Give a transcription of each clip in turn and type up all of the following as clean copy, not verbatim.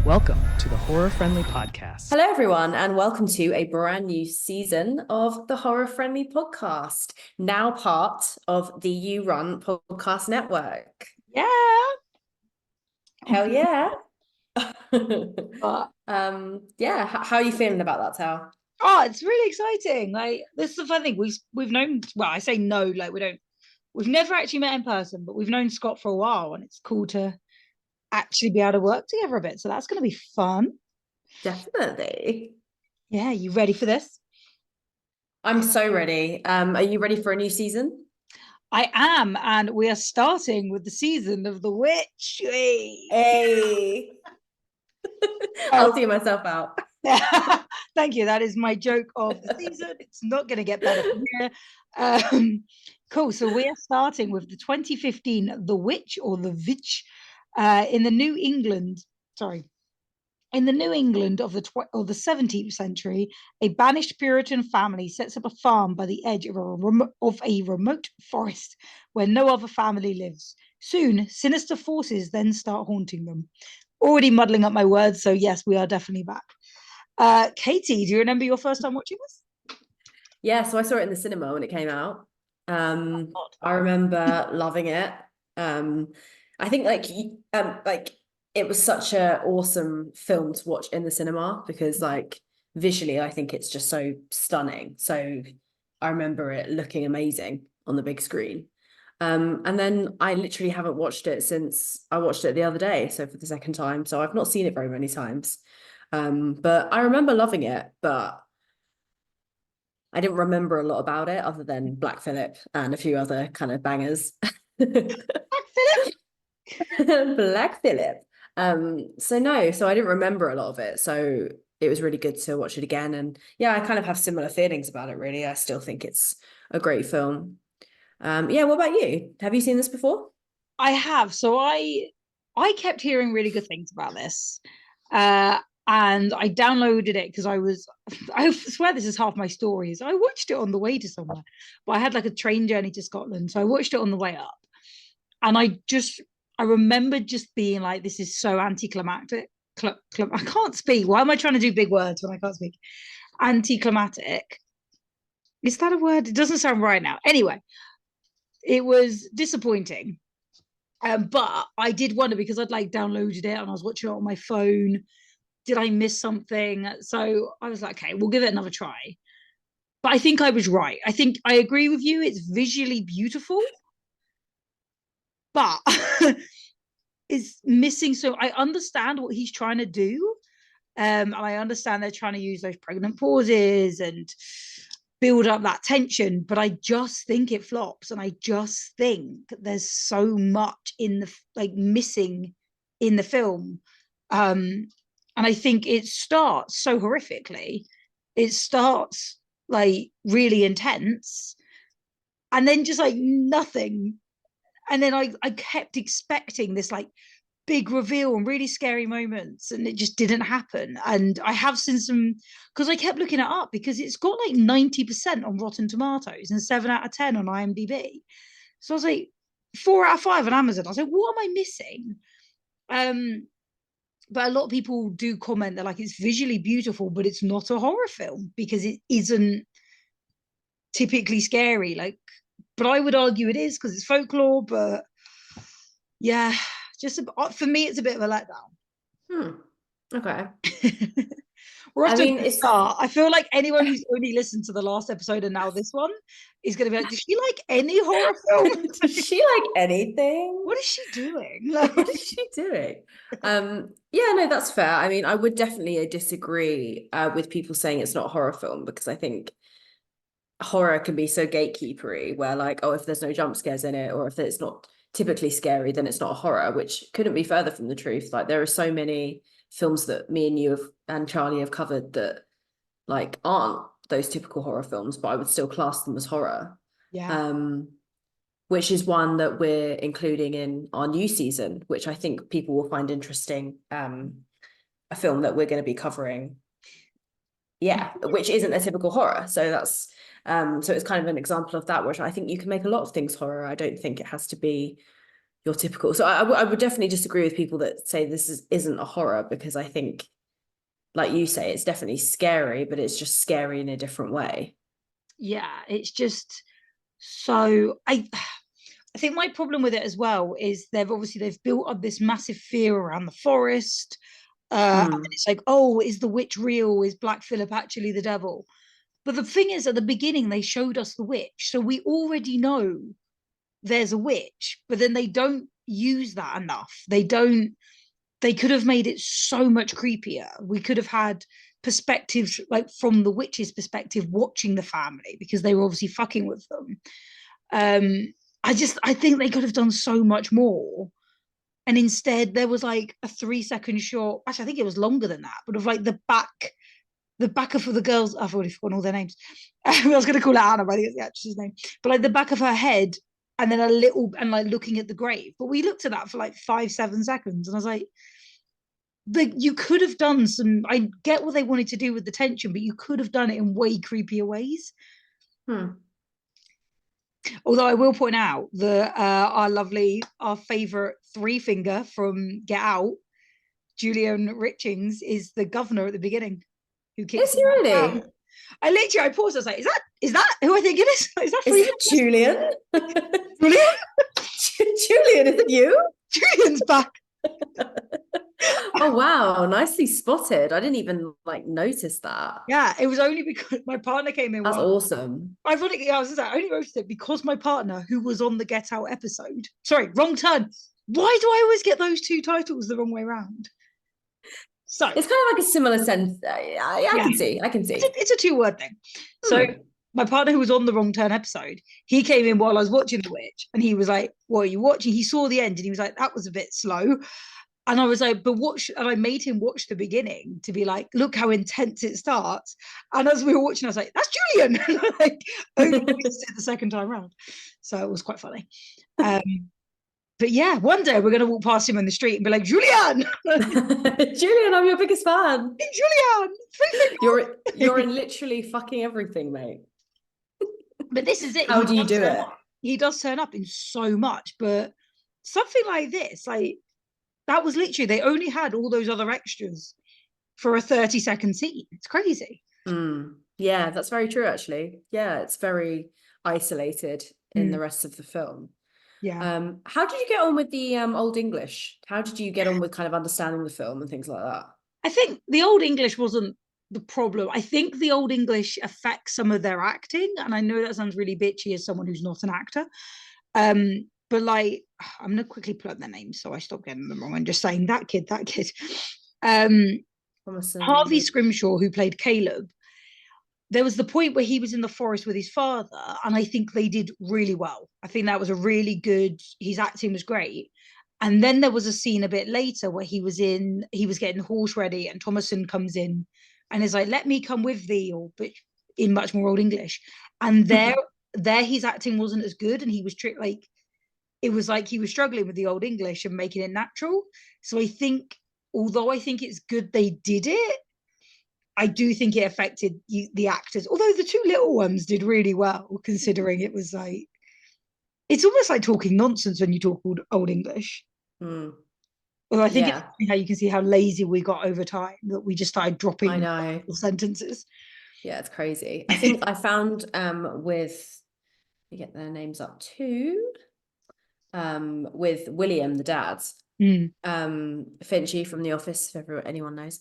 Welcome to the Horror Friendly Podcast. Hello, everyone, and welcome to a brand new season of the Horror Friendly Podcast, now part of the You Run Podcast Network. Yeah. Hell yeah. But Yeah, how are you feeling about that, Tal? oh, it's really exciting. Like, this is the fun thing. We've known, well, I say no, like we've never actually met in person, but we've known Scott for a while, and it's cool to actually be able to work together a bit. So that's gonna be fun. Definitely. Yeah, you ready for this? I'm so ready. Are you ready for a new season? I am, and we are starting with the season of The Witch. Hey. I'll see myself out. Thank you. That is my joke of the season. It's not going to get better from here. Cool. So we are starting with the 2015 The Witch or The Vitch in the New England. Sorry. In the New England of the 17th century, a banished Puritan family sets up a farm by the edge of a remote forest where no other family lives. Soon, sinister forces then start haunting them. Already muddling up my words, so yes, we are definitely back. Katie, do you remember your first time watching this? Yeah, so I saw it in the cinema when it came out. I remember loving it. I think like it was such an awesome film to watch in the cinema because like visually I think it's just so stunning. So I remember it looking amazing on the big screen. And then I literally haven't watched it since I watched it the other day, so for the second time. So I've not seen it very many times. But I remember loving it, but I didn't remember a lot about it other than Black Phillip and a few other kind of bangers. Black Phillip. Black Phillip. So I didn't remember a lot of it. So it was really good to watch it again. And yeah, I kind of have similar feelings about it, really. I still think it's a great film. Yeah, what about you? Have you seen this before? I have. So I kept hearing really good things about this. And I downloaded it because I swear this is half my stories. I watched it on the way to somewhere, but I had like a train journey to Scotland. So I watched it on the way up. And I remember just being like, this is so anticlimactic. I can't speak. Why am I trying to do big words when I can't speak? Anticlimactic. Is that a word? It doesn't sound right now. Anyway, it was disappointing. But I did wonder because I'd like downloaded it and I was watching it on my phone. Did I miss something? So I was like, okay, we'll give it another try. But I think I was right. I think I agree with you. It's visually beautiful, but it's missing. So I understand what he's trying to do. And I understand they're trying to use those pregnant pauses and build up that tension, but I just think it flops, and I just think there's so much in the missing in the film, and I think it starts so horrifically. It starts like really intense, and then just like nothing, and then I kept expecting this like big reveal and really scary moments, and it just didn't happen. And I have seen some, because I kept looking it up because it's got like 90% on Rotten Tomatoes and 7 out of 10 on IMDb. So I was like 4 out of 5 on Amazon. I was like, what am I missing? But a lot of people do comment that like it's visually beautiful, but it's not a horror film because it isn't typically scary. Like, but I would argue it is because it's folklore. But yeah, just for me, it's a bit of a letdown. Okay. We're off to a start. I feel like anyone who's only listened to the last episode and now this one is going to be like, does she like any horror film? Does she like anything? What is she doing? What is she doing? Yeah, no, that's fair. I mean, I would definitely disagree with people saying it's not a horror film because I think horror can be so gatekeepery where like, oh, if there's no jump scares in it or if it's not typically scary, then it's not a horror, which couldn't be further from the truth. Like there are so many films that me and you and Charlie have covered that like aren't those typical horror films, but I would still class them as horror. Yeah. Which is one that we're including in our new season, which I think people will find interesting. A film that we're going to be covering. Yeah, which isn't a typical horror. So that's so it's kind of an example of that, which I think you can make a lot of things horror. I don't think it has to be your typical. So I would definitely disagree with people that say this isn't a horror, because I think, like you say, it's definitely scary, but it's just scary in a different way. Yeah, it's just so I think my problem with it as well is they've built up this massive fear around the forest. And it's like, oh, is the witch real? Is Black Phillip actually the devil? But the thing is, at the beginning, they showed us the witch. So we already know there's a witch, but then they don't use that enough. They could have made it so much creepier. We could have had perspectives like from the witch's perspective watching the family, because they were obviously fucking with them. I think they could have done so much more. And instead there was like a 3-second shot. Actually, I think it was longer than that, but of like the back of the girls. I've already forgotten all their names. I was going to call her Anna, but I think it's the actress's name. But like the back of her head, and then a little, and like looking at the grave. But we looked at that for like 5-7 seconds, and I was like, you could have done some. I get what they wanted to do with the tension, but you could have done it in way creepier ways. Although I will point out that our favourite three finger from Get Out, Julian Richings, is the governor at the beginning. Who kicks Is he really? down. I paused. I was like, is that who I think it is? Is that Julian? Julian? Julian, is it you? Julian's back. Oh wow, nicely spotted. I didn't even like notice that. Yeah, it was only because my partner came in. That's awesome. Ironically, I only noticed it because my partner, who was on the Get Out episode, sorry, wrong turn. Why do I always get those two titles the wrong way around? So it's kind of like a similar sense. I can see. It's a 2-word thing. So my partner, who was on the Wrong Turn episode, he came in while I was watching The Witch, and he was like, "What are you watching?" He saw the end, and he was like, "That was a bit slow." And I was like, "But watch," and I made him watch the beginning to be like, "Look how intense it starts." And as we were watching, I was like, "That's Julian!" Like, only noticed it the second time around. So it was quite funny. But yeah, one day we're going to walk past him in the street and be like, "Julian!" Julian, I'm your biggest fan. Hey, Julian! You're in literally fucking everything, mate. But this is it. How do you do it? He does turn up in so much, but something like this, like, that was literally, they only had all those other extras for a 30-second scene. It's crazy. Yeah, that's very true, actually. Yeah, it's very isolated in the rest of the film. Yeah. How did you get on with the Old English? How did you get on with kind of understanding the film and things like that? I think the Old English wasn't the problem. I think the Old English affects some of their acting, and I know that sounds really bitchy as someone who's not an actor. But like, I'm gonna quickly pull up their names so I stop getting them wrong and just saying that kid. Harvey Scrimshaw, who played Caleb, there was the point where he was in the forest with his father, and I think they did really well. I think that was a really good, his acting was great. And then there was a scene a bit later where he was getting horse ready, and Thomason comes in and is like, "Let me come with thee," or but in much more Old English. And there his acting wasn't as good, and he was like, it was like he was struggling with the Old English and making it natural. So I think, although I think it's good they did it, I do think it affected the actors. Although the two little ones did really well, considering it was like, it's almost like talking nonsense when you talk Old English. Well, I think it's how you can see how lazy we got over time, that we just started dropping sentences. Yeah, it's crazy. I think I found with, you get their names up too, with William, the dad, Finchy from The Office, if anyone knows.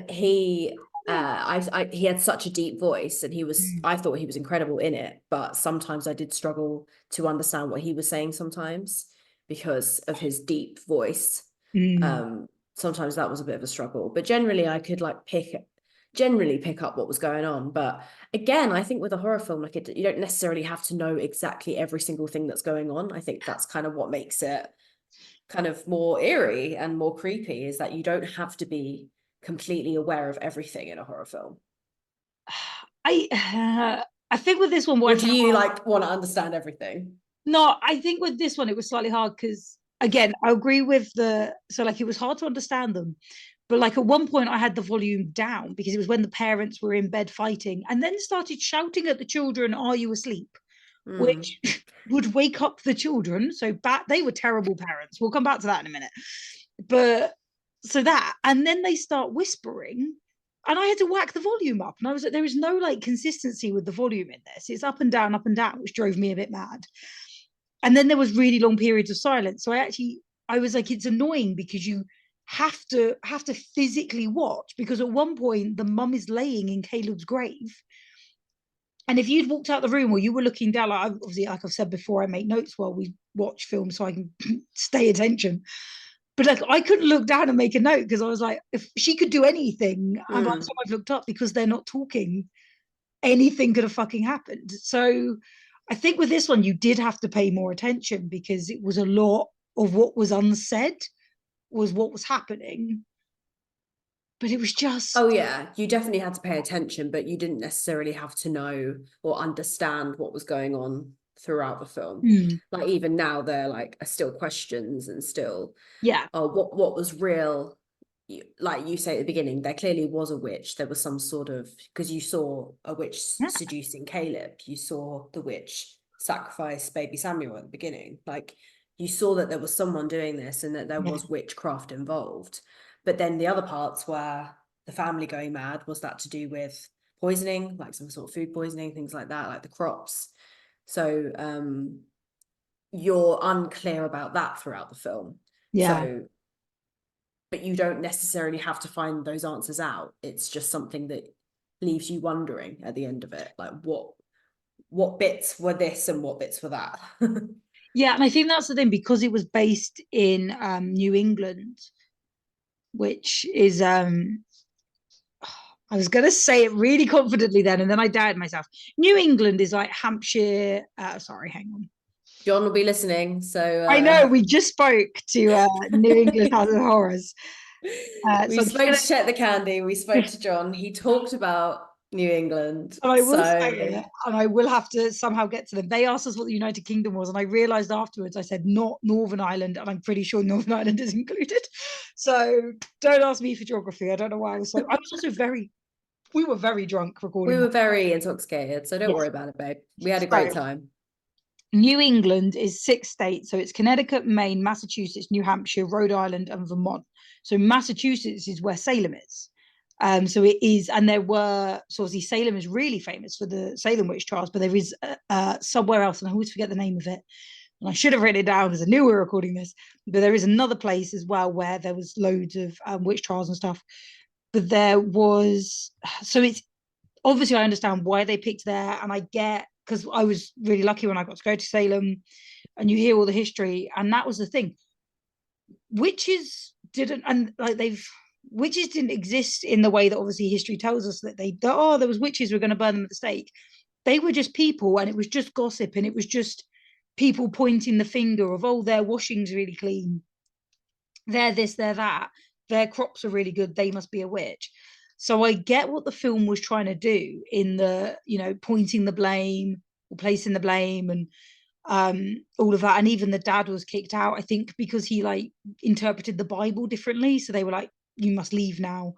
He had such a deep voice, and I thought he was incredible in it, but sometimes I did struggle to understand what he was saying sometimes because of his deep voice. Sometimes that was a bit of a struggle, but generally I could like pick up what was going on. But again, I think with a horror film, like, you don't necessarily have to know exactly every single thing that's going on. I think that's kind of what makes it kind of more eerie and more creepy, is that you don't have to be completely aware of everything in a horror film. I think with this one, or do you like want to understand everything? No, I think with this one it was slightly hard because, again, I agree with so like it was hard to understand them, but like at one point I had the volume down because it was when the parents were in bed fighting and then started shouting at the children, "Are you asleep?" which would wake up the children. So they were terrible parents. We'll come back to that in a minute. But so that, and then they start whispering, and I had to whack the volume up. And I was like, there is no like consistency with the volume in this. It's up and down, which drove me a bit mad. And then there was really long periods of silence. So I was like, it's annoying because you have to physically watch, because at one point the mum is laying in Caleb's grave. And if you'd walked out the room or you were looking down, like obviously, like I've said before, I make notes while we watch films so I can stay attention. But like, I couldn't look down and make a note because I was like, if she could do anything, and by the time I've looked up, because they're not talking, anything could have fucking happened. So I think with this one, you did have to pay more attention, because it was a lot of what was unsaid was what was happening. But it was just... Oh yeah, you definitely had to pay attention, but you didn't necessarily have to know or understand what was going on throughout the film. Like even now there like are still questions and still what was real. Like you say at the beginning, there clearly was a witch. There was some sort of, because you saw a witch seducing Caleb, you saw the witch sacrifice baby Samuel at the beginning. Like you saw that there was someone doing this and that there was witchcraft involved. But then the other parts where the family going mad, was that to do with poisoning, like some sort of food poisoning, things like that, like the crops. So you're unclear about that throughout the film. So, but you don't necessarily have to find those answers out. It's just something that leaves you wondering at the end of it, like what bits were this and what bits were that. Yeah, and I think that's the thing, because it was based in New England, which is I was going to say it really confidently then, and then I doubted myself. New England is like Hampshire. Sorry, hang on. John will be listening, so I know we just spoke to New England House of Horrors. We spoke to Check the Candy. We spoke to John. He talked about New England. And I will say it, and I will have to somehow get to them. They asked us what the United Kingdom was, and I realised afterwards I said not Northern Ireland, and I'm pretty sure Northern Ireland is included. So don't ask me for geography. I don't know why I was so. I was also we were very drunk recording. We were very intoxicated, so don't worry about it, babe. We had a great time. New England is 6 states, so it's Connecticut, Maine, Massachusetts, New Hampshire, Rhode Island, and Vermont. So Massachusetts is where Salem is. So it is, and there were, so obviously Salem is really famous for the Salem witch trials, but there is somewhere else, and I always forget the name of it, and I should have written it down because I knew we were recording this, but there is another place as well where there was loads of witch trials and stuff. But there was, so it's, obviously I understand why they picked there, and I get, because I was really lucky when I got to go to Salem, and you hear all the history, and that was the thing. Witches didn't, and like witches didn't exist in the way that obviously history tells us that there was witches, we're going to burn them at the stake. They were just people, and it was just gossip, and it was just people pointing the finger of, oh, their washing's really clean, they're this, they're that, their crops are really good, they must be a witch. So I get what the film was trying to do in the, pointing the blame or placing the blame and all of that. And even the dad was kicked out, I think, because he like interpreted the Bible differently. So they were like, you must leave now.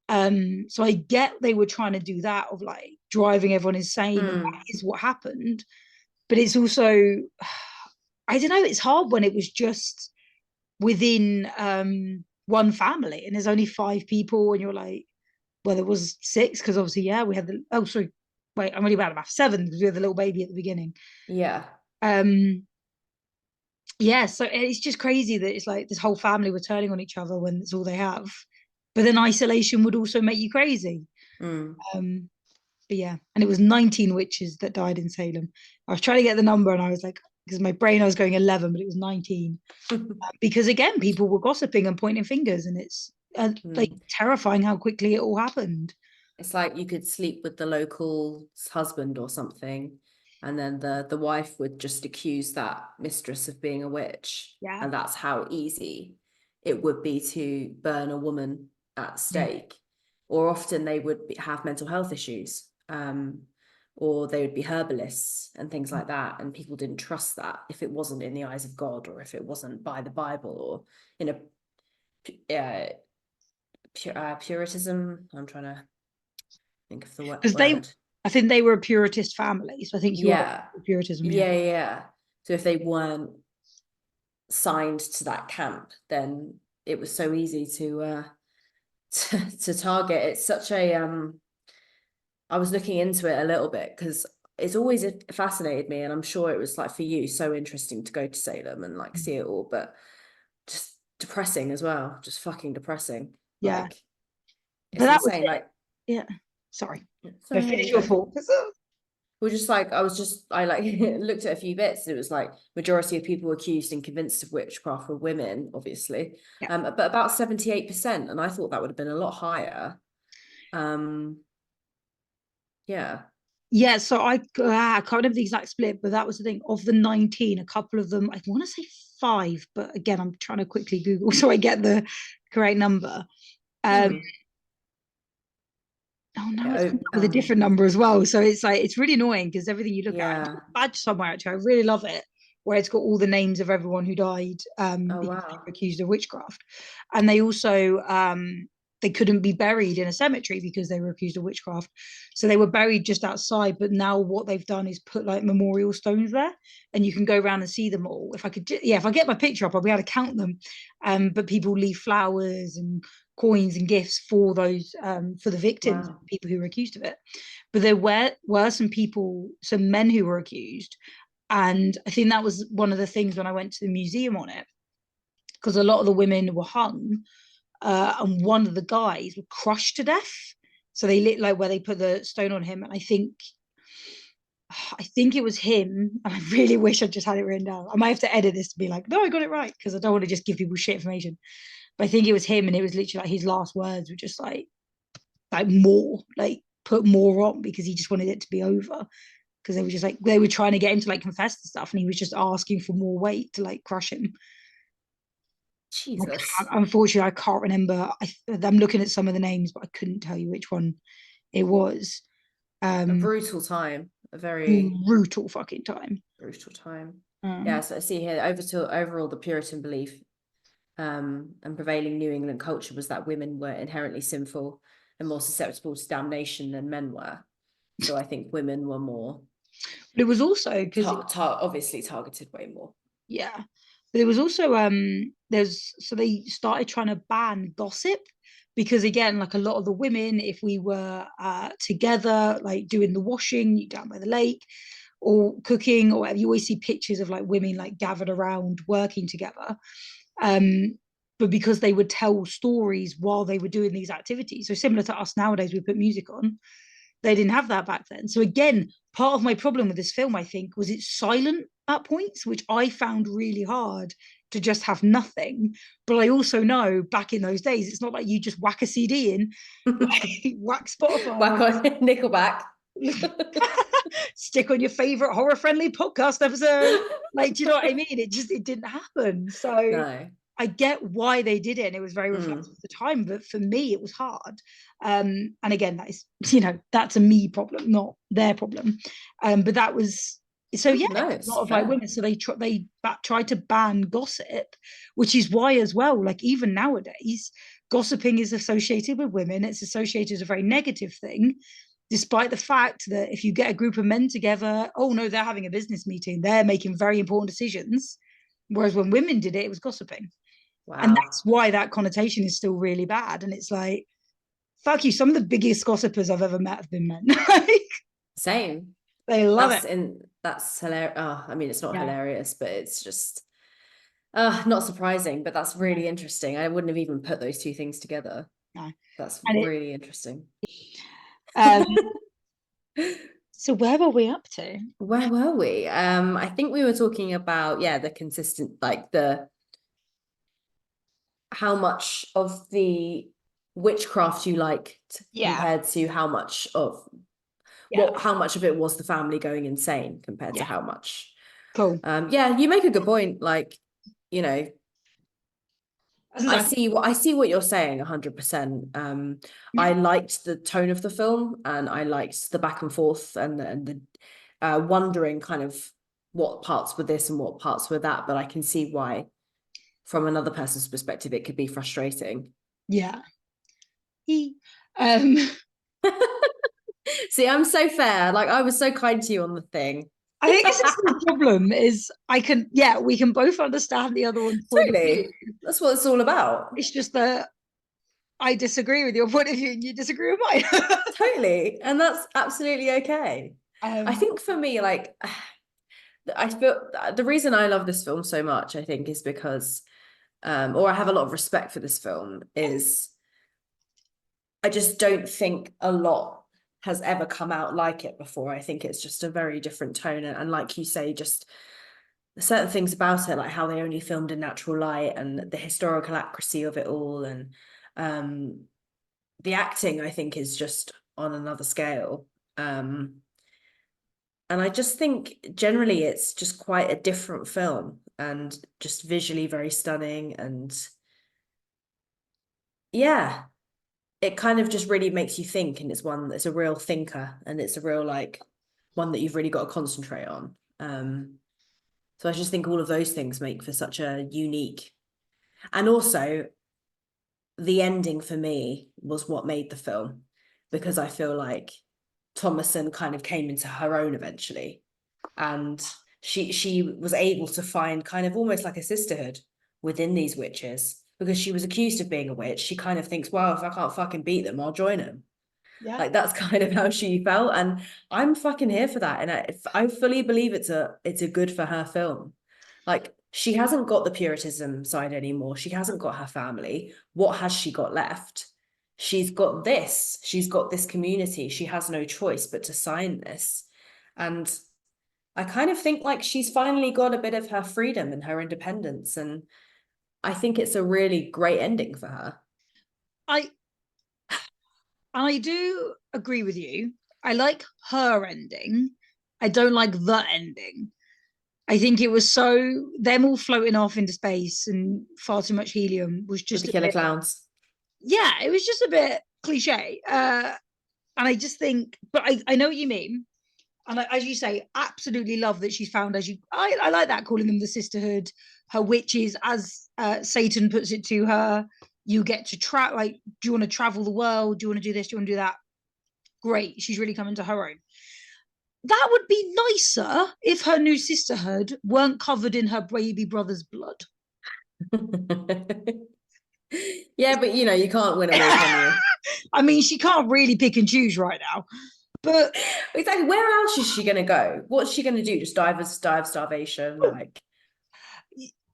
So I get they were trying to do that, of like driving everyone insane. And that is what happened. But it's also, I don't know, it's hard when it was just within one family and there's only 5 people and you're like, well, there was 6 because obviously, we had I'm really bad at math, 7 because we had the little baby at the beginning. So it's just crazy that it's like this whole family were turning on each other when it's all they have, but then isolation would also make you crazy. But yeah, and it was 19 witches that died in Salem. I was trying to get the number and I was like, because my brain, I was going 11, but it was 19. Because again, people were gossiping and pointing fingers, and it's like terrifying how quickly it all happened. It's like you could sleep with the local husband or something, and then the wife would just accuse that mistress of being a witch. And that's how easy it would be to burn a woman at stake. Or often they would have mental health issues, or they would be herbalists and things like that, and people didn't trust that if it wasn't in the eyes of God, or if it wasn't by the Bible, or in a puritanism. I'm trying to think of the word. Because I think they were a Puritist family, so I think you are Yeah. Puritanism. Yeah. So if they weren't signed to that camp, then it was so easy to target. It's such a I was looking into it a little bit because it's always fascinated me, and I'm sure it was like for you so interesting to go to Salem and like see it all, but just depressing as well, just fucking depressing. Yeah, like but it's that was insane. it. Like, Yeah, sorry. sorry, Finish you your go. thought. We're just like, I like looked at a few bits, and it was like majority of people accused and convinced of witchcraft were women, obviously, Yeah. but about 78%, and I thought that would have been a lot higher. Yeah. Yeah, so I can't remember the exact split, but that was the thing. Of the 19, a couple of them, I want to say 5, but again, I'm trying to quickly Google so I get the correct number. Oh no, it's come up with a different number as well. So it's like it's really annoying because everything you look at, it's got a badge somewhere actually. I really love it, where it's got all the names of everyone who died Oh because wow. they were accused of witchcraft. And they also they couldn't be buried in a cemetery because they were accused of witchcraft. So they were buried just outside. But now what they've done is put like memorial stones there, and you can go around and see them all. If I could, if I get my picture up, I'll be able to count them. But people leave flowers and coins and gifts for those for the victims, Wow. people who were accused of it. But there were some men who were accused, and I think that was one of the things when I went to the museum on it, because a lot of the women were hung, and one of the guys was crushed to death. So they lit like where they put the stone on him, and I think it was him. And I really wish I just had it written down. I might have to edit this to be like, no, I got it right, because I don't want to just give people shit information. But I think it was him, and it was literally like his last words were just like more, like put more on, because he just wanted it to be over. Because they were just like they were trying to get him to like confess and stuff, and he was just asking for more weight to like crush him. Jesus. Unfortunately, I can't remember. I'm looking at some of the names, but I couldn't tell you which one it was. A brutal time. A very brutal fucking time. Brutal time. Yeah, so I see here overall the Puritan belief and prevailing New England culture was that women were inherently sinful and more susceptible to damnation than men were. So I think women were more. But it was also because obviously targeted way more. Yeah, but it was also so they started trying to ban gossip, because again, like a lot of the women, if we were together, like doing the washing down by the lake or cooking or whatever, you always see pictures of like women like gathered around working together. But because they would tell stories while they were doing these activities, so similar to us nowadays, we put music on. They didn't have that back then. So again, part of my problem with this film, I think, was it's silent at points, which I found really hard to just have nothing. But I also know back in those days, it's not like you just whack a CD in, like, whack Spotify, whack on Nickelback, stick on your favorite horror friendly podcast episode. Like, do you know what I mean? It didn't happen. So no. I get why they did it, and it was very reflective of the time, but for me it was hard. And again, that is, that's a me problem, not their problem. But that was so yeah, no, a lot of like women, so they tried to ban gossip, which is why as well, like even nowadays, gossiping is associated with women. It's associated as a very negative thing, despite the fact that if you get a group of men together, oh no, they're having a business meeting, they're making very important decisions. Whereas when women did it, it was gossiping. Wow. And that's why that connotation is still really bad. And it's like, fuck you, some of the biggest gossipers I've ever met have been men. Same. They love it. And that's hilarious. Oh, I mean, it's not hilarious, but it's just not surprising, but that's really interesting. I wouldn't have even put those two things together. No. That's really interesting. So where were we up to? Where were we? I think we were talking about, the consistent, like how much of the witchcraft you liked compared to how much of how much of it was the family going insane compared to how much. Cool. You make a good point. Like, I see what you're saying 100%. I liked the tone of the film, and I liked the back and forth and the wondering kind of what parts were this and what parts were that, but I can see why from another person's perspective it could be frustrating. Yeah. See, I'm so fair. Like, I was so kind to you on the thing. I think this is the problem is we can both understand the other one's point of view. Totally. That's what it's all about. It's just that I disagree with your point of view and you disagree with mine. Totally. And that's absolutely okay. I think for me, like, I feel the reason I love this film so much, I think, is because, or I have a lot of respect for this film, is I just don't think a lot has ever come out like it before. I think it's just a very different tone. And like you say, just certain things about it, like how they only filmed in natural light and the historical accuracy of it all. And the acting, I think, is just on another scale. And I just think generally it's just quite a different film and just visually very stunning. And yeah, it kind of just really makes you think. And it's a real thinker, and it's a real, like, one that you've really got to concentrate on. So I just think all of those things make for such a unique, and also the ending for me was what made the film, because I feel like Thomason kind of came into her own eventually, and she was able to find kind of almost like a sisterhood within these witches, because she was accused of being a witch. She kind of thinks, well, if I can't fucking beat them, I'll join them. Yeah. Like, that's kind of how she felt, and I'm fucking here for that. And I fully believe it's a good for her film. Like, she hasn't got the Puritanism side anymore. She hasn't got her family. What has she got left? She's got this. She's got this community. She has no choice but to sign this. And I kind of think like she's finally got a bit of her freedom and her independence. And I think it's a really great ending for her. I do agree with you. I like her ending. I don't like the ending. I think it was so them all floating off into space and far too much helium was just With the killer clowns. Yeah, it was just a bit cliche. And I just think, but I know what you mean. And as you say, absolutely love that she's found, I like that, calling them the sisterhood, her witches, as Satan puts it to her. You get to do you want to travel the world? Do you want to do this? Do you want to do that? Great. She's really coming to her own. That would be nicer if her new sisterhood weren't covered in her baby brother's blood. Yeah, but you can't win them all, can you? I mean, she can't really pick and choose right now. But exactly, where else is she gonna go? What's she gonna do? Just die of starvation? Like,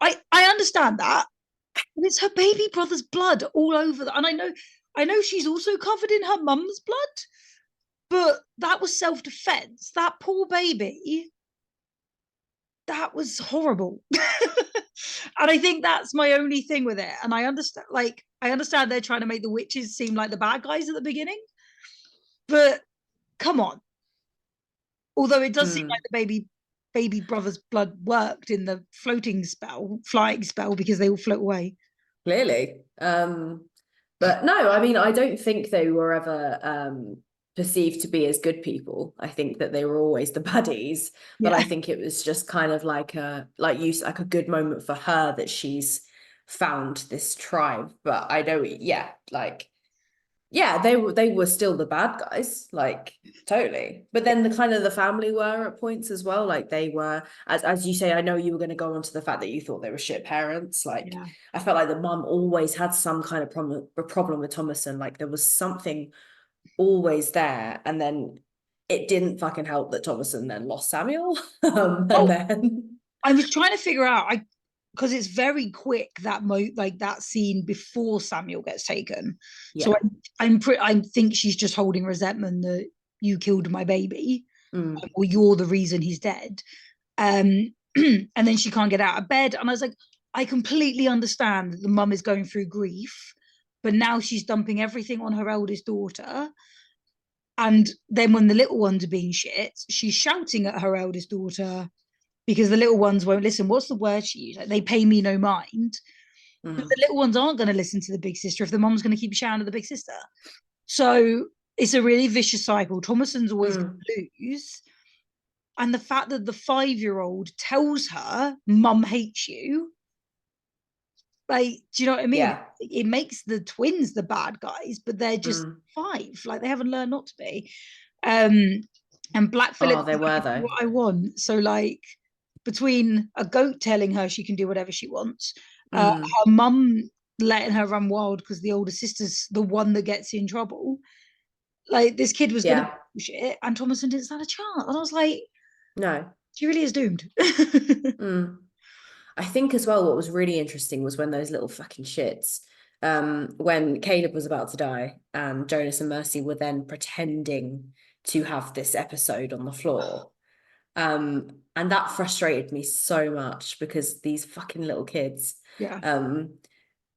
I understand that. And it's her baby brother's blood all over and I know she's also covered in her mum's blood, but that was self-defense. That poor baby, that was horrible. And I think that's my only thing with it. And I understand they're trying to make the witches seem like the bad guys at the beginning, but come on. Although it does seem like the baby brother's blood worked in the flying spell, because they all float away. Clearly. But no, I mean, I don't think they were ever perceived to be as good people. I think that they were always the baddies. But I think it was just kind of like a good moment for her that she's found this tribe. But I know, they were still the bad guys, like, totally. But then the family were at points as well. Like, they were, as you say, I know you were going to go on to the fact that you thought they were shit parents. Like, I felt like the mum always had some kind of problem with Thomason. Like, there was something always there. And then it didn't fucking help that Thomason then lost Samuel. Then I was trying to figure out, because it's very quick, that scene before Samuel gets taken. So I think she's just holding resentment that you killed my baby, or you're the reason he's dead. And then she can't get out of bed. And I was like, I completely understand that the mum is going through grief, but now she's dumping everything on her eldest daughter. And then when the little ones are being shit, she's shouting at her eldest daughter because the little ones won't listen. What's the word she used? Like, they pay me no mind. But the little ones aren't going to listen to the big sister if the mom's going to keep shouting at the big sister. So it's a really vicious cycle. Thomason's always going to lose. And the fact that the 5-year-old tells her, Mum hates you. Like, do you know what I mean? Yeah. It makes the twins the bad guys, but they're just 5. Like, they haven't learned not to be. And Black Phillip, they were though. what I want. So like between a goat telling her she can do whatever she wants, her mum letting her run wild because the older sister's the one that gets in trouble. Like this kid was gonna shit, and Thomason didn't stand a chance. And I was like, no, she really is doomed. I think as well what was really interesting was when those little fucking shits, when Caleb was about to die and Jonas and Mercy were then pretending to have this episode on the floor. And that frustrated me so much because these fucking little kids. Yeah.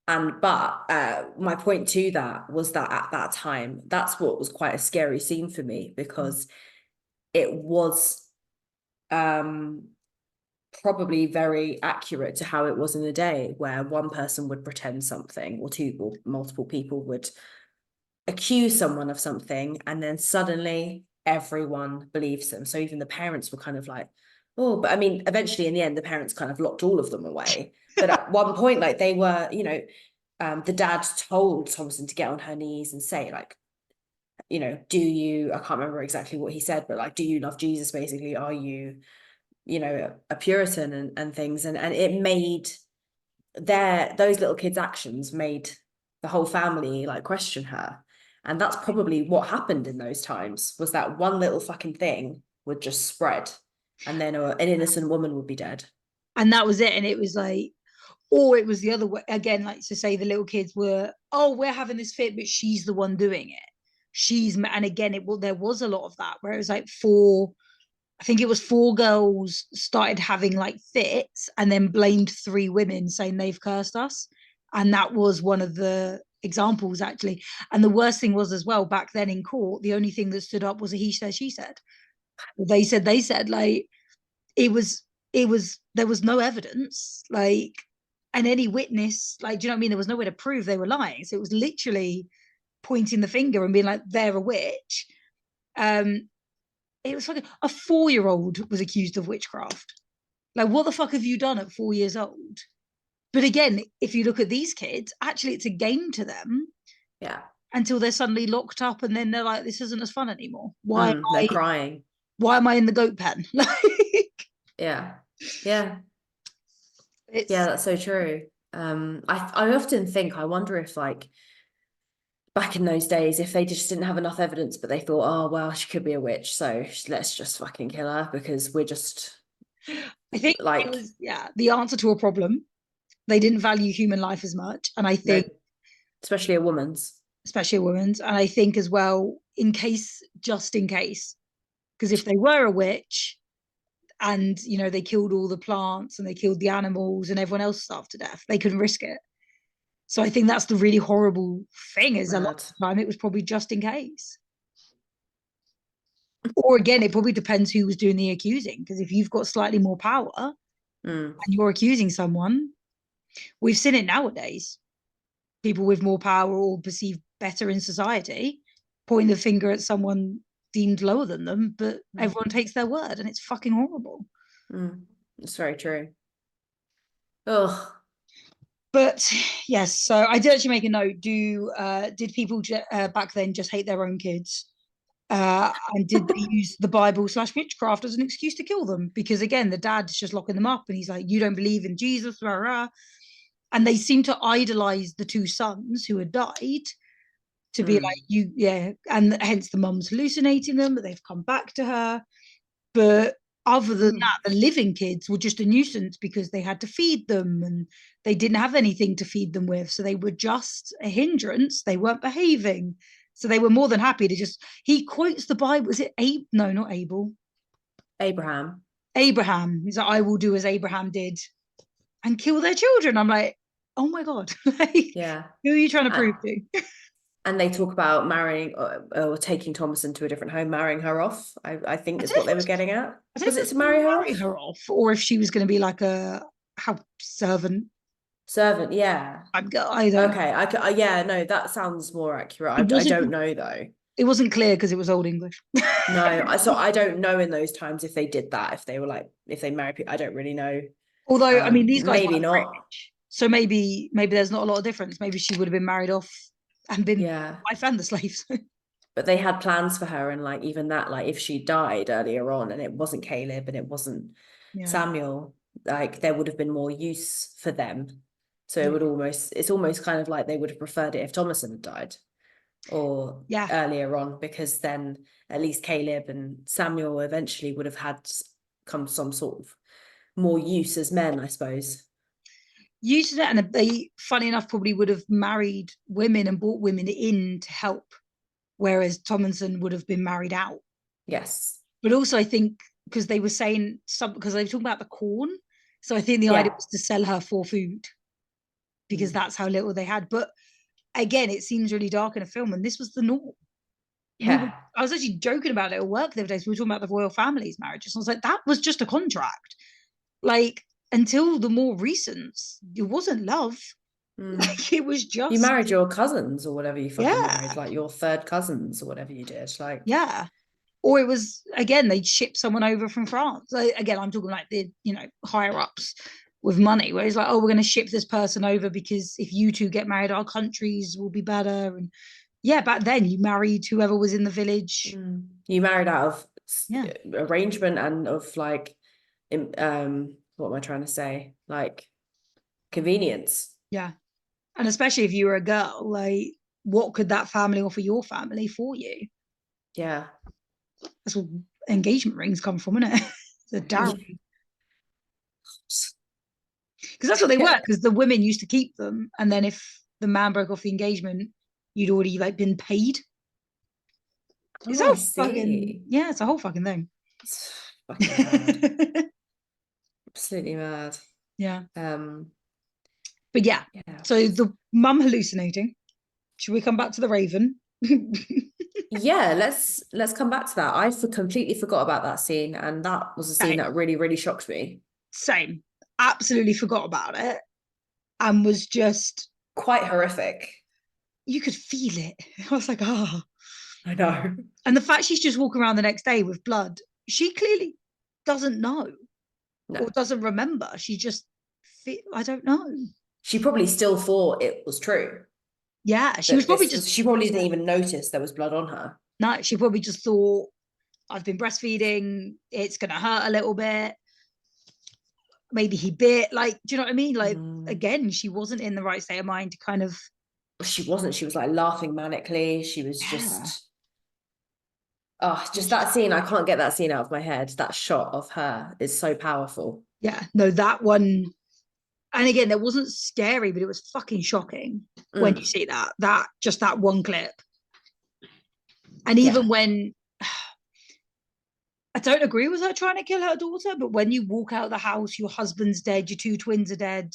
But my point to that was that at that time, that's what was quite a scary scene for me, because it was probably very accurate to how it was in the day, where one person would pretend something, or two or multiple people would accuse someone of something, and then suddenly everyone believes them. So even the parents were kind of like, oh, but I mean, eventually in the end, the parents kind of locked all of them away. But at one point, like they were, you know, the dad told Thomason to get on her knees and say, like, you know, do you, I can't remember exactly what he said, but like, do you love Jesus? Basically, are you, you know, a Puritan and things. And it made those little kids' actions made the whole family like question her. And that's probably what happened in those times, was that one little fucking thing would just spread, and then an innocent woman would be dead. And that was it. And it was like, or it was the other way again, like to say the little kids were, oh, we're having this fit, but she's the one doing it. And again, there was a lot of that where it was like I think it was 4 girls started having like fits and then blamed 3 women saying they've cursed us. And that was one of the examples actually. And the worst thing was as well, back then in court, the only thing that stood up was a he said, she said. They said, like it was there was no evidence, like, and any witness, like, do you know what I mean? There was no way to prove they were lying. So it was literally pointing the finger and being like, they're a witch. It was like a 4-year-old was accused of witchcraft. Like, what the fuck have you done at 4 years old? But again, if you look at these kids, actually it's a game to them. Yeah. Until they're suddenly locked up and then they're like, this isn't as fun anymore. They're crying. Why am I in the goat pen? Like, yeah. That's so true. I often think, I wonder if like back in those days, if they just didn't have enough evidence, but they thought, oh well, she could be a witch, so let's just fucking kill her because we're just, I think like, it was, the answer to a problem. They didn't value human life as much, and I think especially a woman's, and I think as well, just in case, because if they were a witch and, you know, they killed all the plants and they killed the animals and everyone else starved to death, they couldn't risk it. So I think that's the really horrible thing, is a lot of the time it was probably just in case. Or again, it probably depends who was doing the accusing, because if you've got slightly more power and you're accusing someone, we've seen it nowadays. People with more power or perceived better in society pointing the finger at someone deemed lower than them, but everyone takes their word, and it's fucking horrible. It's very true. Ugh. But yes, so I did actually make a note. Did people back then just hate their own kids? And did they use the Bible / witchcraft as an excuse to kill them? Because again, the dad's just locking them up and he's like, you don't believe in Jesus, rah, rah. And they seem to idolize the 2 sons who had died, to be like, and hence the mum's hallucinating them, but they've come back to her. But other than that, the living kids were just a nuisance because they had to feed them and they didn't have anything to feed them with. So they were just a hindrance. They weren't behaving. So they were more than happy to just, he quotes the Bible. Is it No, not Abel. Abraham. He's like, I will do as Abraham did and kill their children. I'm like, oh my God. Like, who are you trying to prove to? And they talk about marrying or taking Thomason to a different home, marrying her off. I think is what they were getting at. Was it to marry her off? Or if she was going to be like a house servant? Yeah. I don't. Okay, yeah, no, that sounds more accurate. I don't know though. It wasn't clear because it was Old English. No, I don't know in those times if they did that, if they were like, if they married people. I don't really know. Although, I mean, these guys maybe not. Rich, so maybe there's not a lot of difference. Maybe she would have been married off and been the wife and the slaves. But they had plans for her, and like even that, like if she died earlier on and it wasn't Caleb and it wasn't Samuel, like there would have been more use for them. So it would it's almost kind of like they would have preferred it if Thomason had died or earlier on, because then at least Caleb and Samuel eventually would have had come some sort of more use as men, I suppose. Used it, and they, funny enough, probably would have married women and brought women in to help, whereas Tomlinson would have been married out. Yes. But also I think because they were saying because they were talking about the corn, so I think the idea was to sell her for food, because that's how little they had. But again, it seems really dark in a film, and this was the norm. I was actually joking about it at work the other day. So we were talking about the royal family's marriages. I was like, that was just a contract. Like, until the more recent, it wasn't love. Like, it was just, you married your cousins or whatever you fucking married, like your third cousins or whatever you did, like or it was, again, they'd ship someone over from France. Like, again, I'm talking like the, you know, higher ups with money, where it's like, oh, we're going to ship this person over because if you two get married, our countries will be better. And back then you married whoever was in the village. You married out of arrangement and of like what am I trying to say, like convenience. And especially if you were a girl, like, what could that family offer your family for you? That's where engagement rings come from, isn't it? The dowry. Because that's what they were, because the women used to keep them, and then if the man broke off the engagement, you'd already like been paid. It's all fucking, it's a whole fucking thing. It's fucking mad. Absolutely mad. But so the mum hallucinating. Should we come back to the Raven? let's come back to that. I completely forgot about that scene, and that was a scene that really, really shocked me. Same. Absolutely forgot about it, and was just quite horrific. You could feel it. I was like, oh. I know. And the fact she's just walking around the next day with blood, she clearly doesn't know or doesn't remember. She just, I don't know. She probably still thought it was true. Yeah, she was probably she probably didn't even notice there was blood on her. No, she probably just thought, I've been breastfeeding, it's going to hurt a little bit. Maybe he bit, like, do you know what I mean? Like, again, she wasn't in the right state of mind to kind of. She wasn't. She was like laughing manically. She was just. Oh, just that scene. I can't get that scene out of my head. That shot of her is so powerful. Yeah, no, that one. And again, that wasn't scary, but it was fucking shocking when you see that just that one clip. And even when, I don't agree with her trying to kill her daughter, but when you walk out of the house, your husband's dead, your two twins are dead,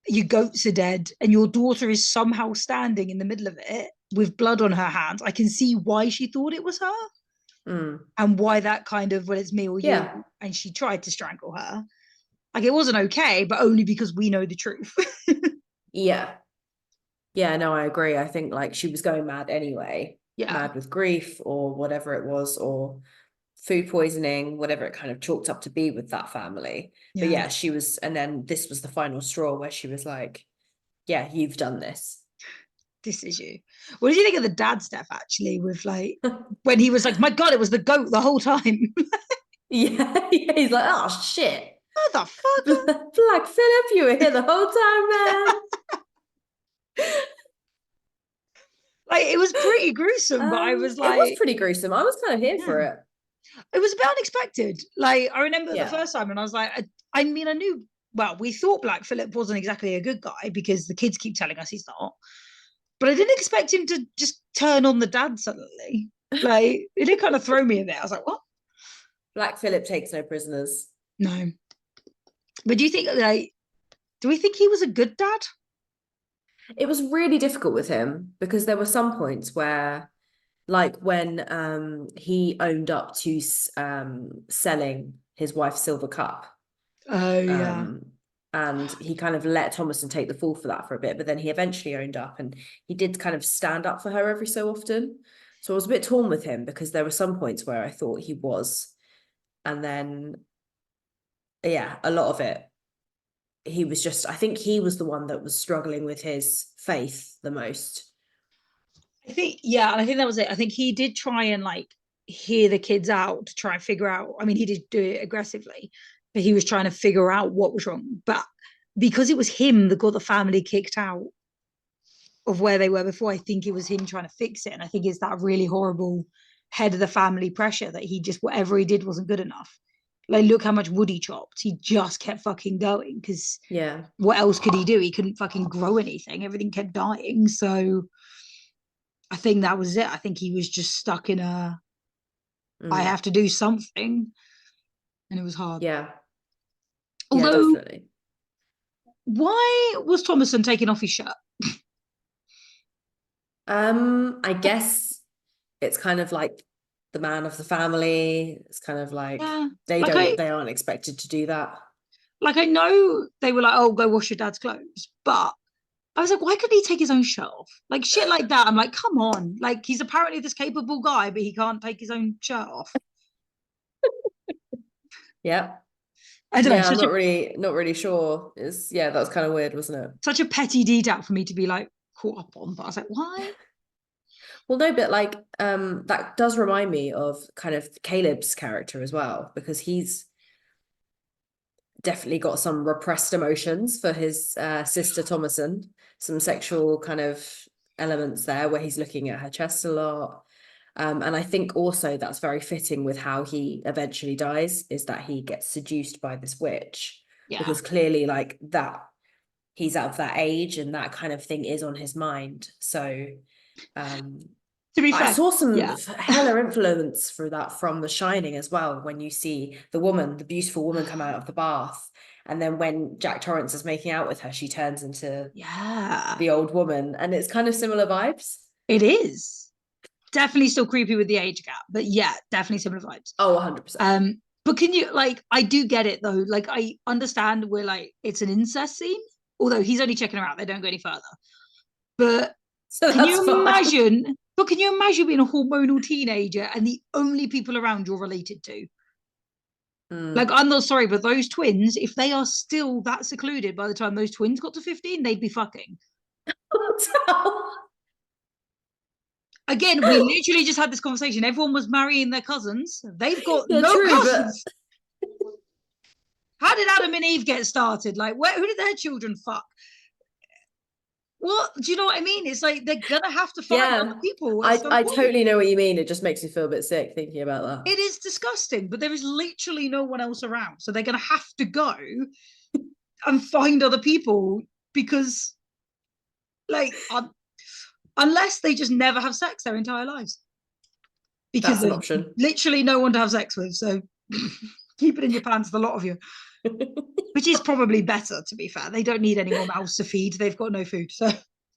your goats are dead, and your daughter is somehow standing in the middle of it with blood on her hands, I can see why she thought it was her. And why that kind of, well, it's me or you. And she tried to strangle her. Like, it wasn't okay, but only because we know the truth. No, I agree. I think like she was going mad anyway. Mad with grief or whatever it was, or food poisoning, whatever it kind of chalked up to be with that family. But she was, and then this was the final straw where she was like, you've done this. This is you. What did you think of the dad stuff, actually, with like, when he was like, my God, it was the goat the whole time. He's like, oh, shit. Motherfucker. Black Phillip, you were here the whole time, man. Like, it was pretty gruesome, but I was like... It was pretty gruesome. I was kind of here for it. It was a bit unexpected. Like, I remember the first time, and I was like, I mean, I knew, well, we thought Black Phillip wasn't exactly a good guy because the kids keep telling us he's not. But I didn't expect him to just turn on the dad suddenly. Like, it did kind of throw me a bit. I was like, what? Black Phillip takes no prisoners. No. But do you think, like, do we think he was a good dad? It was really difficult with him because there were some points where, like when he owned up to selling his wife's silver cup. And he kind of let Thomason take the fall for that for a bit, but then he eventually owned up, and he did kind of stand up for her every so often. So I was a bit torn with him because there were some points where I thought he was, and then a lot of it, he was just, I think he was the one that was struggling with his faith the most. I think, yeah, and I think that was it. I think he did try and like hear the kids out to try and figure out. I mean, he did do it aggressively, but he was trying to figure out what was wrong. But because it was him that got the family kicked out of where they were before, I think it was him trying to fix it. And I think it's that really horrible head of the family pressure that he just, whatever he did wasn't good enough. Like, look how much wood he chopped. He just kept fucking going because Yeah. what else could he do? He couldn't fucking grow anything. Everything kept dying. So I think that was it. I think he was just stuck in a, I have to do something. And it was hard. Yeah. Yeah, Although, definitely. why was Thomason taking off his shirt? I guess it's kind of like the man of the family. It's kind of like Yeah. they aren't expected to do that. Like, I know they were like, oh, go wash your dad's clothes. But I was like, why couldn't he take his own shirt off? Like, shit like that. I'm like, come on. Like, he's apparently this capable guy, but he can't take his own shirt off. Yeah. I don't know. Yeah, I'm not really sure. That was kind of weird, wasn't it? Such a petty detail for me to be like caught up on. But I was like, why? Well, no, but like that does remind me of kind of Caleb's character as well, because he's definitely got some repressed emotions for his sister Thomason, some sexual kind of elements there where he's looking at her chest a lot. And I think also that's very fitting with how he eventually dies, is that he gets seduced by this witch. Yeah. Because clearly like that he's out of that age and that kind of thing is on his mind. So To be fair, I saw some yeah. hella influence for that from The Shining as well, when you see the beautiful woman come out of the bath, and then when Jack Torrance is making out with her, she turns into the old woman, and it's kind of similar vibes. It is. Definitely still creepy with the age gap, but yeah, definitely similar vibes. Oh, 100%. But can you, like, I do get it though. Like, I understand where like it's an incest scene, although he's only checking her out, they don't go any further. But So can you fine. imagine? But can you imagine being a hormonal teenager and the only people around you're related to? Like, I'm not sorry, but those twins, if they are still that secluded by the time those twins got to 15, they'd be fucking. Again, we literally just had this conversation. Everyone was marrying their cousins. They've got cousins. But... How did Adam and Eve get started? Like, who did their children fuck? What? Do you know what I mean? It's like they're gonna have to find other people. I totally know what you mean. It just makes me feel a bit sick thinking about that. It is disgusting, but there is literally no one else around. So they're gonna have to go and find other people because, like, unless they just never have sex their entire lives. Because that's an option. Literally no one to have sex with. So keep it in your pants, the lot of you. Which is probably better, to be fair. They don't need any more mouths to feed. They've got no food. So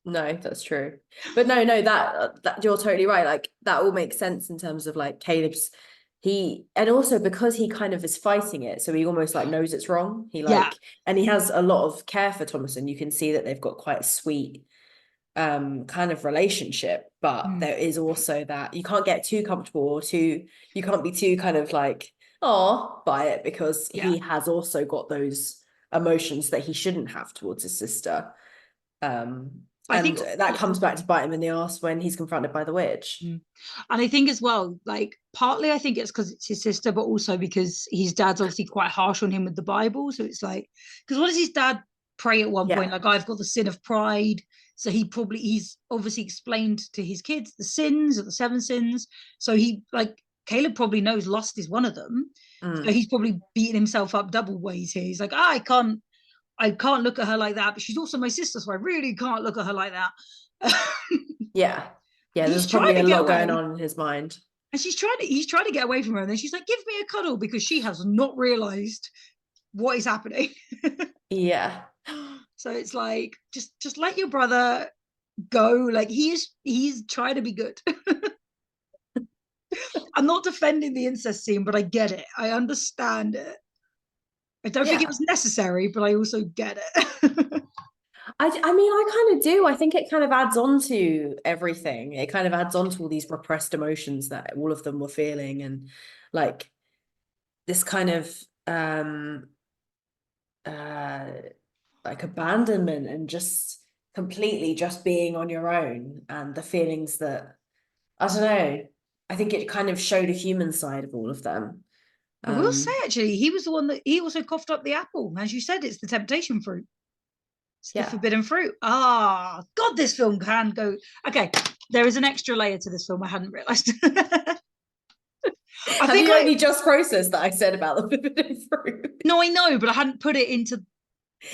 no, that's true. But no, that you're totally right. Like, that all makes sense in terms of like Caleb's, and also because he kind of is fighting it, so he almost like knows it's wrong. And he has a lot of care for Thomason. You can see that they've got quite a sweet kind of relationship, but there is also that you can't get too comfortable or you can't be too kind of like by it, because he has also got those emotions that he shouldn't have towards his sister. I think that comes back to bite him in the arse when he's confronted by the witch. And I think as well, like, partly I think it's because it's his sister, but also because his dad's obviously quite harsh on him with the Bible. So it's like, because what does his dad pray at one point? Like, I've got the sin of pride. So he's obviously explained to his kids the sins or the 7 sins. So he, like, Caleb probably knows lust is one of them. So he's probably beating himself up double ways here. He's like, I can't look at her like that, but she's also my sister, so I really can't look at her like that. There's probably a lot going on in his mind. And he's trying to get away from her, and then she's like, give me a cuddle, because she has not realized what is happening. So it's like, just let your brother go. Like, he's trying to be good. I'm not defending the incest scene, but I get it. I understand it. I don't think it was necessary, but I also get it. I mean, I kind of do. I think it kind of adds on to everything. It kind of adds on to all these repressed emotions that all of them were feeling, and like this kind of like abandonment and just completely just being on your own, and the feelings that, I don't know, I think it kind of showed a human side of all of them. I will say, actually, he was the one that he also coughed up the apple. As you said, it's the temptation fruit. It's the forbidden fruit. Ah, God, this film can go. Okay, there is an extra layer to this film I hadn't realised. Have you only just processed that I said about the forbidden fruit? No, I know, but I hadn't put it into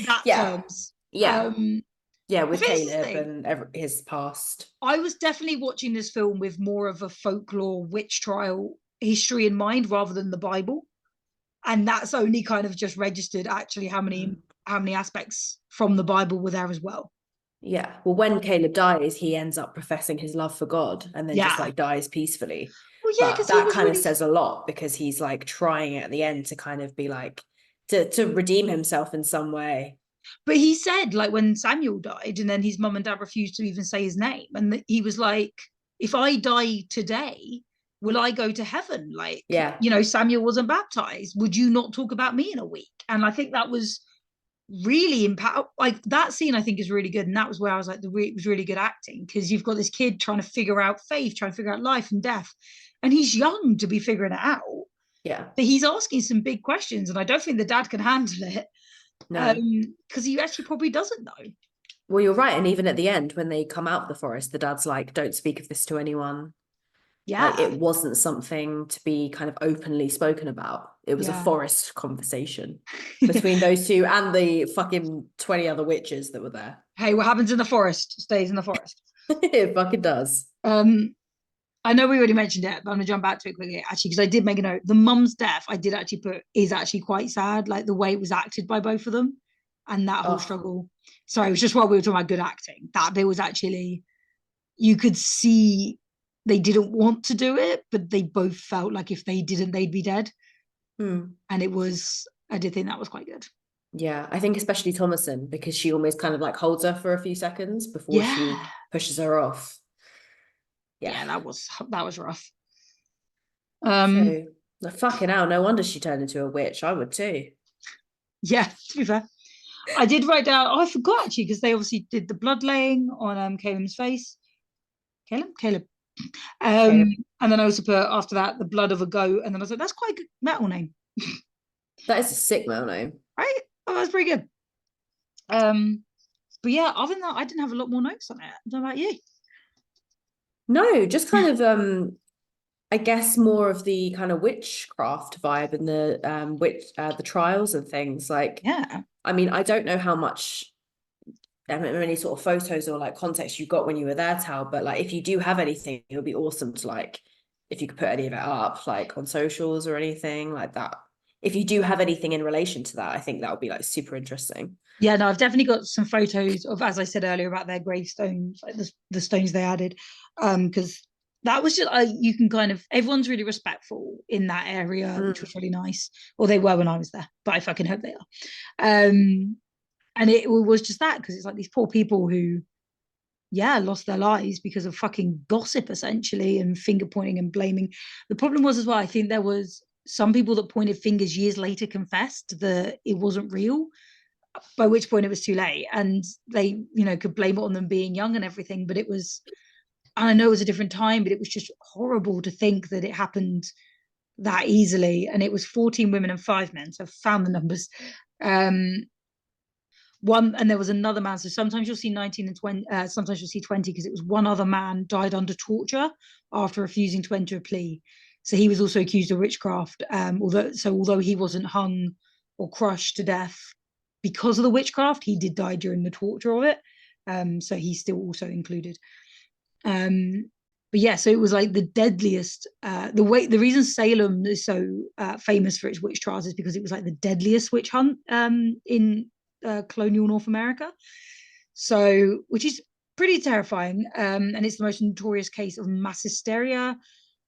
that terms. Yeah. With Caleb thing. and his past. I was definitely watching this film with more of a folklore witch trial history in mind rather than the Bible. And that's only kind of just registered actually how many aspects from the Bible were there as well. Yeah. Well, when Caleb dies, he ends up professing his love for God and then just like dies peacefully. Well, yeah, but that kind of says a lot, because he's like trying at the end to kind of be like to redeem himself in some way. But he said, like, when Samuel died and then his mum and dad refused to even say his name, and he was like, if I die today, will I go to heaven? Like, you know, Samuel wasn't baptized. Would you not talk about me in a week? And I think that was really like that scene I think is really good, and that was where I was like, it was really good acting, because you've got this kid trying to figure out faith, trying to figure out life and death, and he's young to be figuring it out. But he's asking some big questions, and I don't think the dad can handle it. No, because he actually probably doesn't know. Well, you're right. And even at the end, when they come out of the forest, the dad's like, don't speak of this to anyone. Like, it wasn't something to be kind of openly spoken about. It was a forest conversation between those two and the fucking 20 other witches that were there. Hey, what happens in the forest stays in the forest. It fucking does. I know we already mentioned it, but I'm gonna jump back to it quickly, actually, because I did make a note. The mum's death, I did actually put, is actually quite sad, like the way it was acted by both of them, and that whole struggle. Sorry, it was just while we were talking about good acting. That bit was actually, you could see they didn't want to do it, but they both felt like if they didn't, they'd be dead. And it was, I did think that was quite good. Yeah, I think especially Thomason, because she almost kind of like holds her for a few seconds before she pushes her off. Yeah, that was rough. So, fucking hell, no wonder she turned into a witch. I would too. Yeah, to be fair. I did write down, I forgot actually, because they obviously did the blood laying on Caleb's face. Caleb. And then I also put, after that, the blood of a goat, and then I was like, that's quite a good metal name. That is a sick metal name. Right? Oh, that's pretty good. But yeah, other than that, I didn't have a lot more notes on it. What about you? No, just kind of I guess more of the kind of witchcraft vibe and the trials and things. Like, I mean, I don't know how much any sort of photos or like context you got when you were there, Tal, but like if you do have anything, it would be awesome to like, if you could put any of it up like on socials or anything like that. If you do have anything in relation to that, I think that would be like super interesting. Yeah, no, I've definitely got some photos of, as I said earlier, about their gravestones, like the stones they added, because that was just, you can kind of, everyone's really respectful in that area, which was really nice. Or they were when I was there, but I fucking hope they are. And it was just that, because it's like these poor people who, lost their lives because of fucking gossip, essentially, and finger pointing and blaming. The problem was as well, I think there was some people that pointed fingers years later confessed that it wasn't real, by which point it was too late, and they, could blame it on them being young and everything. But it was, and I know it was a different time, but it was just horrible to think that it happened that easily. And it was 14 women and 5 men. So I've found the numbers. One, and there was another man. So sometimes you'll see 19 and 20, sometimes you'll see 20, because it was one other man died under torture after refusing to enter a plea. So he was also accused of witchcraft. Although he wasn't hung or crushed to death because of the witchcraft, he did die during the torture of it. So he's still also included. But yeah, so it was like the deadliest. The reason Salem is so famous for its witch trials is because it was like the deadliest witch hunt in colonial North America. So, which is pretty terrifying. And it's the most notorious case of mass hysteria.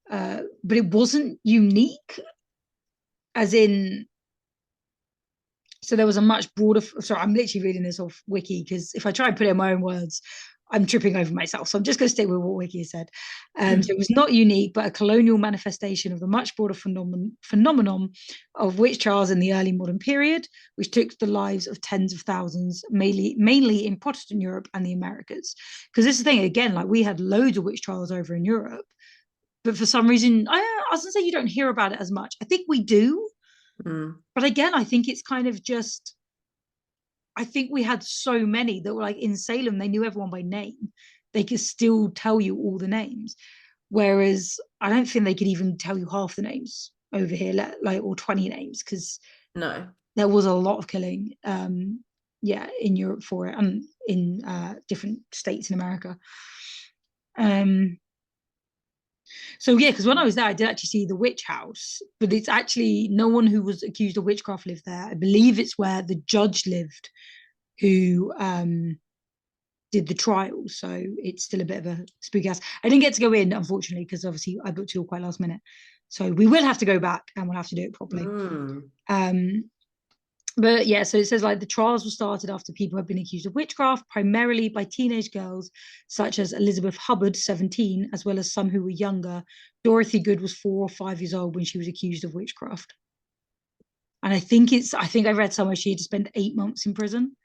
But it wasn't unique, as in, so there was a much broader, sorry, I'm literally reading this off wiki, because if I try and put it in my own words, I'm tripping over myself, so I'm just going to stick with what Wiki said. So it was not unique, but a colonial manifestation of the much broader phenomenon of witch trials in the early modern period, which took the lives of tens of thousands, mainly in Protestant Europe and the Americas. Because this is the thing, again, like we had loads of witch trials over in Europe, but for some reason, I was going to say you don't hear about it as much. I think we do, but again, I think it's kind of just, I think we had so many that were like in Salem, they knew everyone by name. They could still tell you all the names. Whereas I don't think they could even tell you half the names over here, like, or 20 names, because there was a lot of killing, in Europe for it, and in different states in America. So yeah, because when I was there, I did actually see the witch house, but it's actually no one who was accused of witchcraft lived there. I believe it's where the judge lived, who did the trial. So it's still a bit of a spooky house. I didn't get to go in, unfortunately, because obviously I booked it all quite last minute. So we will have to go back and we'll have to do it properly. But yeah, so it says like the trials were started after people had been accused of witchcraft, primarily by teenage girls such as Elizabeth Hubbard, 17, as well as some who were younger. Dorothy Good was 4 or 5 years old when she was accused of witchcraft. And I think I read somewhere she had to spend 8 months in prison.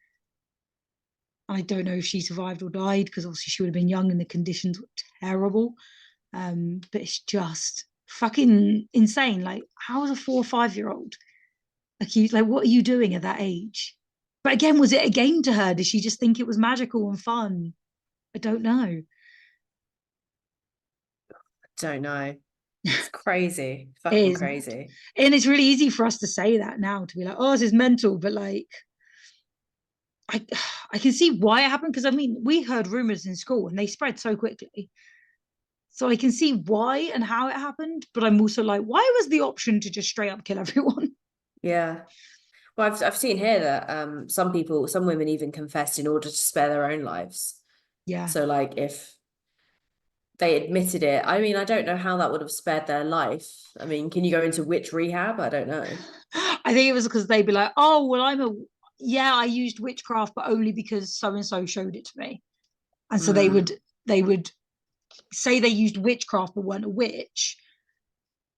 I don't know if she survived or died, because obviously she would have been young and the conditions were terrible. But it's just fucking insane. Like, how is a 4 or 5-year-old accused? Like, what are you doing at that age? But again, was it a game to her? Did she just think it was magical and fun? I don't know. Don't know. It's crazy. Fucking crazy. And it's really easy for us to say that now, to be like, oh, this is mental, but like, I can see why it happened, because I mean, we heard rumors in school and they spread so quickly. So I can see why and how it happened, but I'm also like, why was the option to just straight up kill everyone? Yeah. Well, I've seen here that some women even confessed in order to spare their own lives. Yeah. So like if they admitted it, I mean, I don't know how that would have spared their life. I mean, can you go into witch rehab? I don't know. I think it was because they'd be like, oh, well, I used witchcraft, but only because so and so showed it to me. And so they would say they used witchcraft but weren't a witch,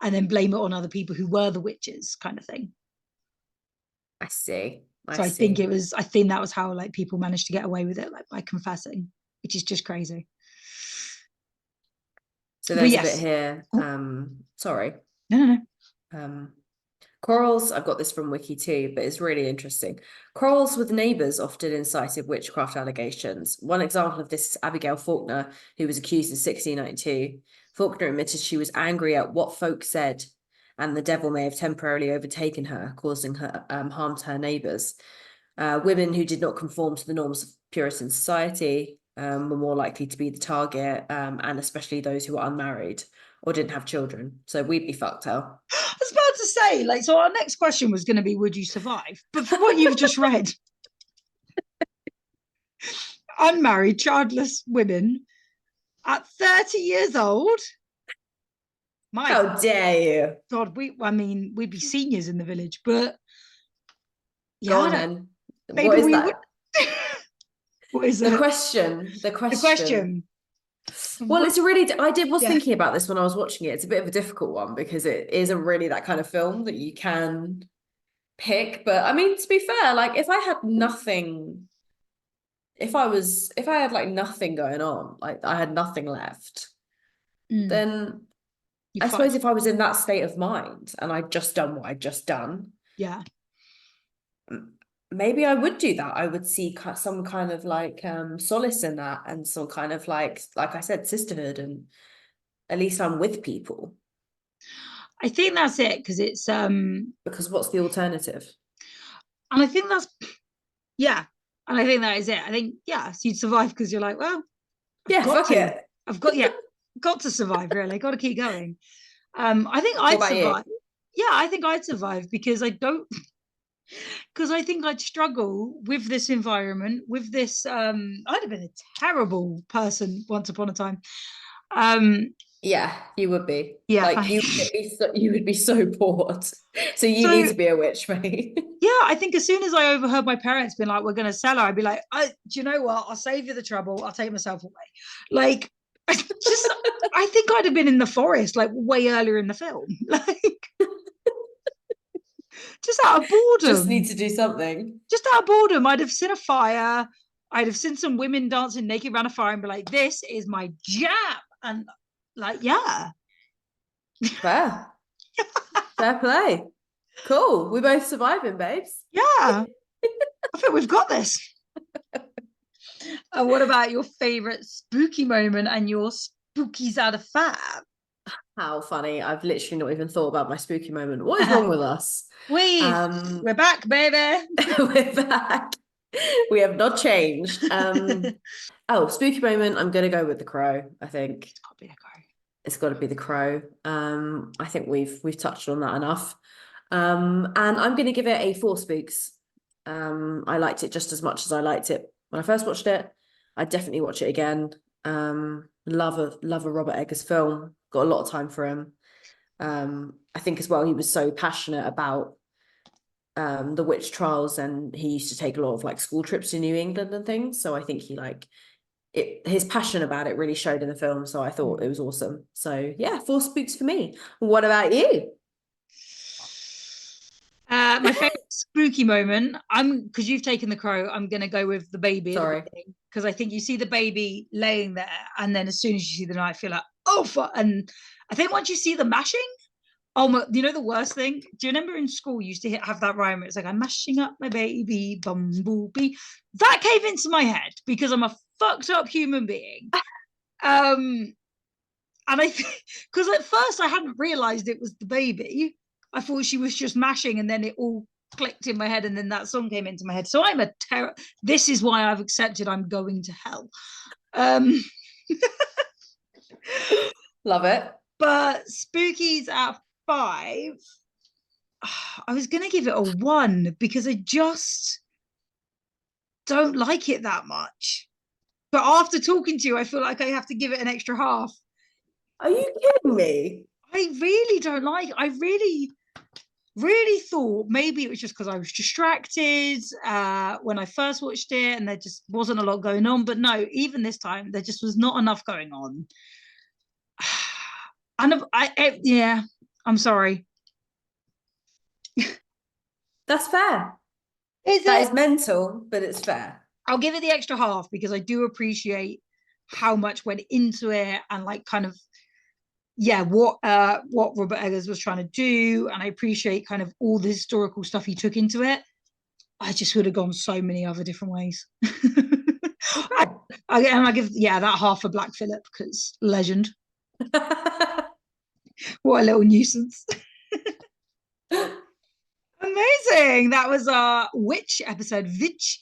and then blame it on other people who were the witches, kind of thing. I see. I think that was how like people managed to get away with it, like by confessing, which is just crazy. So there's a bit here. Sorry. No. Quarrels, I've got this from Wiki too, but it's really interesting. Quarrels with neighbours often incited witchcraft allegations. One example of this is Abigail Faulkner, who was accused in 1692. Faulkner admitted she was angry at what folk said, and the devil may have temporarily overtaken her, causing her harm to her neighbours. Women who did not conform to the norms of Puritan society were more likely to be the target, and especially those who were unmarried or didn't have children. So we'd be fucked out. I was about to say, like, so our next question was going to be, would you survive? But from what you've just read, unmarried, childless women at 30 years old. How dare you? God, we'd be seniors in the village, but yeah, go on then. Maybe what is that? What is the question? The question. Well, it's a really, was thinking about this when I was watching it. It's a bit of a difficult one because it isn't really that kind of film that you can pick. But I mean, to be fair, like if I had nothing, if I had like nothing going on, like I had nothing left, then I suppose if I was in that state of mind and I'd just done what I'd just done, yeah, maybe I would do that. I would see some kind of like solace in that, and some kind of like I said, sisterhood, and at least I'm with people. I think that's it, because it's because what's the alternative? And I think that's and I think that is it. I think so you'd survive because you're like, well, I've got to survive, really. Got to keep going. I think I'd survive. Yeah, I think I'd survive because I think I'd struggle with this environment, with this I'd have been a terrible person once upon a time. Yeah, you would be. Yeah, Like you would be so bored. So you need to be a witch, mate. Yeah, I think as soon as I overheard my parents being like, "We're going to sell her," I'd be like, "Do you know what? I'll save you the trouble. I'll take myself away." Like, I think I'd have been in the forest like way earlier in the film, like just out of boredom. Just need to do something. Just out of boredom, I'd have seen a fire. I'd have seen some women dancing naked around a fire and be like, "This is my jam," and like, yeah, Fair. Fair play. Cool. We're both surviving, babes. yeah. I think we've got this. And what about your favorite spooky moment and your spookies out of 5? How funny. I've literally not even thought about my spooky moment. What is wrong with us? We're back, baby. We're back. We have not changed. Spooky moment. I'm gonna go with the crow, I think. It's gotta be a crow. It's got to be the crow. I think we've touched on that enough. And I'm going to give it a 4 spooks. I liked it just as much as I liked it when I first watched it. I'd definitely watch it again. Love a Robert Eggers film. Got a lot of time for him. I think as well he was so passionate about the witch trials, and he used to take a lot of like school trips to New England and things. So I think he his passion about it really showed in the film, so I thought it was awesome. So yeah, 4 spooks for me. What about you? My favorite spooky moment, because you've taken the crow, I'm gonna go with the baby. Sorry, because I think you see the baby laying there, and then as soon as you see the knife, you're like, oh fuck. And I think once you see the mashing, you know the worst thing? Do you remember in school you used to have that rhyme where it's like, I'm mashing up my baby bumblebee? That came into my head because I'm a fucked up human being. And I think because at first I hadn't realized it was the baby. I thought she was just mashing, and then it all clicked in my head, and then that song came into my head. So I'm a terror. This is why I've accepted I'm going to hell. Love it. But spookies out of 5, I was gonna give it a 1 because I just don't like it that much. But after talking to you, I feel like I have to give it an extra half. Are you kidding me? I really don't like it. I really thought maybe it was just because I was distracted when I first watched it, and there just wasn't a lot going on. But no, even this time, there just was not enough going on. And yeah, I'm sorry. That's fair. That is mental, but it's fair. I'll give it the extra half because I do appreciate how much went into it, and like kind of what Robert Eggers was trying to do, and I appreciate kind of all the historical stuff he took into it. I just would have gone so many other different ways. I give that half for Black Phillip because legend. What a little nuisance. Amazing. That was our witch episode, VVitch.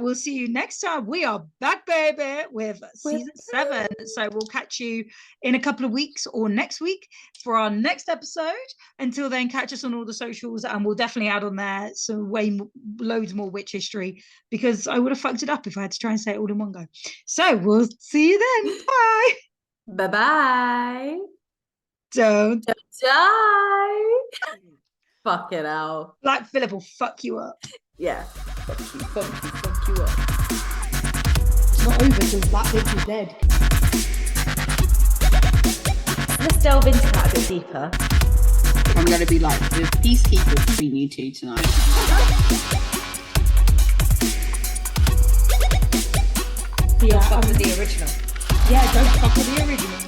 We'll see you next time. We are back, baby, with season 7. So we'll catch you in a couple of weeks or next week for our next episode. Until then, catch us on all the socials, and we'll definitely add on there some loads more witch history, because I would have fucked it up if I had to try and say it all in one go. So we'll see you then. Bye. Bye-bye. Don't die. Fuck it out. Black Phillip will fuck you up. Yeah. Fuck you up. It's not over till Black Phillip is dead. Let's delve into that a bit deeper. I'm going to be like the peacekeeper between you two tonight. Fuck with the original. Yeah, don't fuck with the original.